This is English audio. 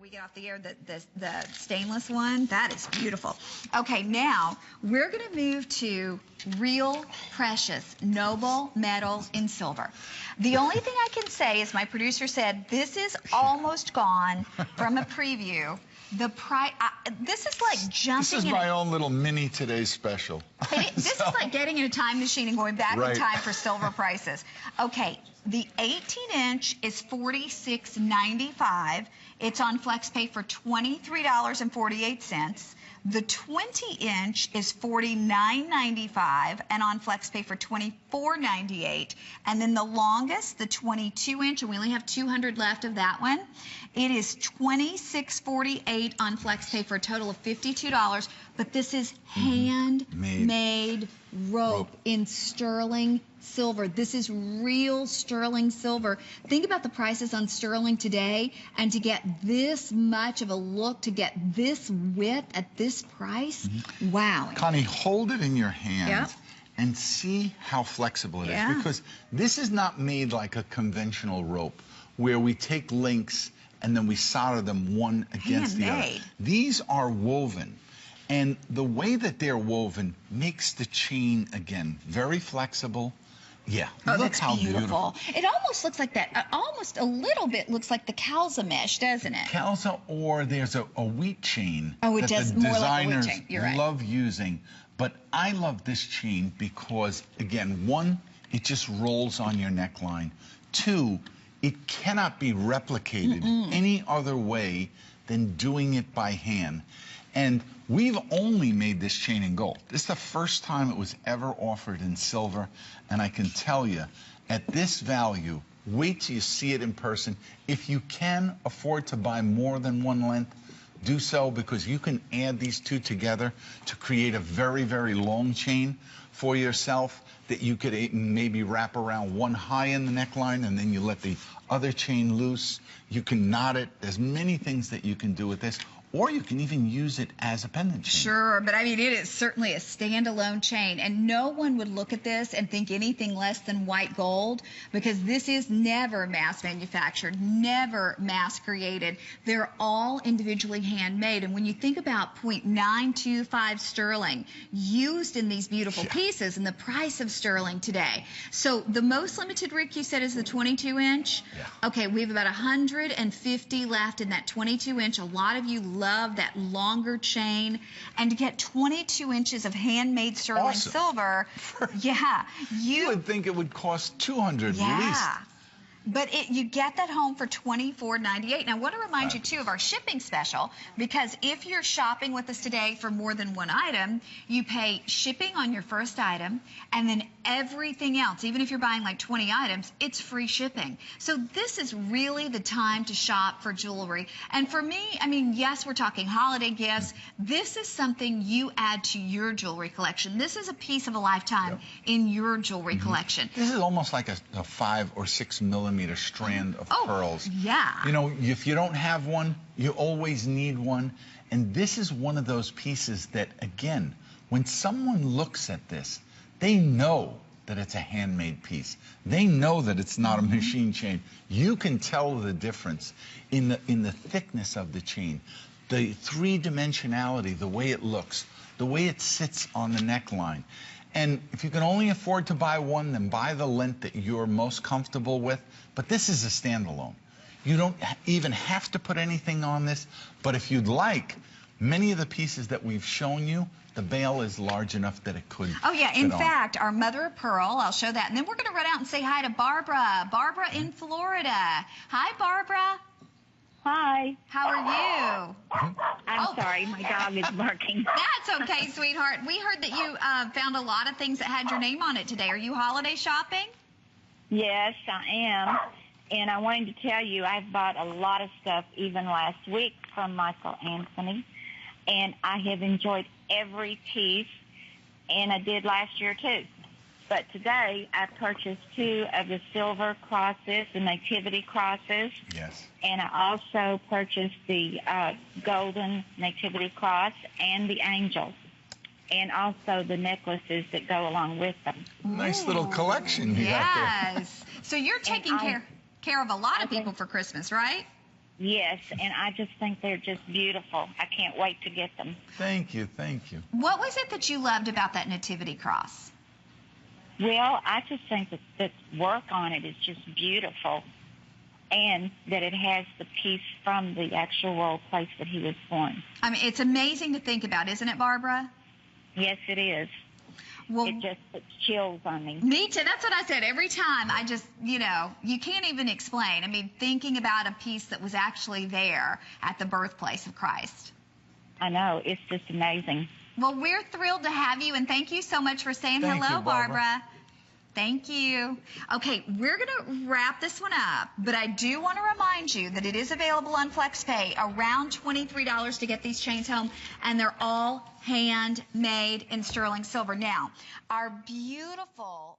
we get off the air, the stainless one. That is beautiful. Okay, now we're going to move to real precious noble metals in silver. The only thing I can say is my producer said this is almost gone from a preview. The price, this is like jumping. This is my own little mini today's special. This is like getting in a time machine and going back in time for silver prices. Okay, the 18-inch is $46.95. It's on FlexPay for $23.48. The 20-inch is $49.95 and on FlexPay for $24.98. And then the longest, the 22-inch, and we only have 200 left of that one, it is $26.48 on FlexPay for a total of $52. But this is handmade rope in sterling silver. This is real sterling silver. Think about the prices on sterling today, and to get this much of a look, to get this width at this price, wow. Connie, hold it in your hand and see how flexible it is, because this is not made like a conventional rope where we take links and then we solder them one against the other. These are woven. And the way that they're woven makes the chain, again, very flexible. Yeah, look how beautiful. It almost looks like that, almost a little bit looks like the Calza mesh, doesn't it? Calza, or there's a wheat chain that the more designers like a wheat chain. You're right. love using. But I love this chain because, again, one, it just rolls on your neckline. Two, it cannot be replicated any other way than doing it by hand. And we've only made this chain in gold. This is the first time it was ever offered in silver. And I can tell you, at this value, wait till you see it in person. If you can afford to buy more than one length, do so, because you can add these two together to create a very, very long chain for yourself that you could maybe wrap around one high in the neckline and then you let the other chain loose. You can knot it. There's many things that you can do with this. Or you can even use it as a pendant chain. Sure, but I mean, it is certainly a standalone chain, and no one would look at this and think anything less than white gold, because this is never mass manufactured, never mass created. They're all individually handmade, and when you think about .925 sterling used in these beautiful pieces and the price of sterling today. So the most limited, Rick, you said is the 22-inch? Okay, we have about 150 left in that 22-inch. A lot of you love that longer chain, and to get 22 inches of handmade sterling silver, you would think it would cost $200 at least. But you get that home for $24.98. Now, I want to remind you, too, of our shipping special, because if you're shopping with us today for more than one item, you pay shipping on your first item, and then everything else, even if you're buying like 20 items, it's free shipping. So this is really the time to shop for jewelry. And for me, I mean, yes, we're talking holiday gifts. This is something you add to your jewelry collection. This is a piece of a lifetime in your jewelry collection. This is almost like a 5 or 6 millimeter strand of pearls. You know, if you don't have one, you always need one. And this is one of those pieces that, again, when someone looks at this, they know that it's a handmade piece. They know that it's not a machine chain. You can tell the difference in the thickness of the chain, the three-dimensionality, the way it looks, the way it sits on the neckline. And if you can only afford to buy one, then buy the length that you're most comfortable with. But this is a standalone. You don't even have to put anything on this. But if you'd like, many of the pieces that we've shown you, the bail is large enough that it could in fact, our mother of pearl, I'll show that. And then we're going to run out and say hi to Barbara. Barbara in Florida. Hi, Barbara. Hi. How are you? I'm sorry, my dog is barking. That's okay, sweetheart. We heard that you found a lot of things that had your name on it today. Are you holiday shopping? Yes, I am. And I wanted to tell you, I've bought a lot of stuff even last week from Michael Anthony. And I have enjoyed every piece, and I did last year too. But today, I purchased 2 of the silver crosses, the nativity crosses. Yes. And I also purchased the golden nativity cross and the angels. And also the necklaces that go along with them. Nice little collection you got there. So you're taking care of a lot of people for Christmas, right? Yes, and I just think they're just beautiful. I can't wait to get them. Thank you, thank you. What was it that you loved about that nativity cross? Well, I just think that the work on it is just beautiful, and that it has the piece from the actual place that he was born. I mean, it's amazing to think about, isn't it, Barbara? Yes, it is. Well, It just puts chills on me. me too. That's what I said. Every time I just, you can't even explain. I mean, thinking about a piece that was actually there at the birthplace of Christ. I know. It's just amazing. Well, we're thrilled to have you, and thank you so much for saying Thank hello, you, Barbara. Thank you. Okay, we're going to wrap this one up, but I do want to remind you that it is available on FlexPay, around $23 to get these chains home, and they're all handmade in sterling silver. Now, our beautiful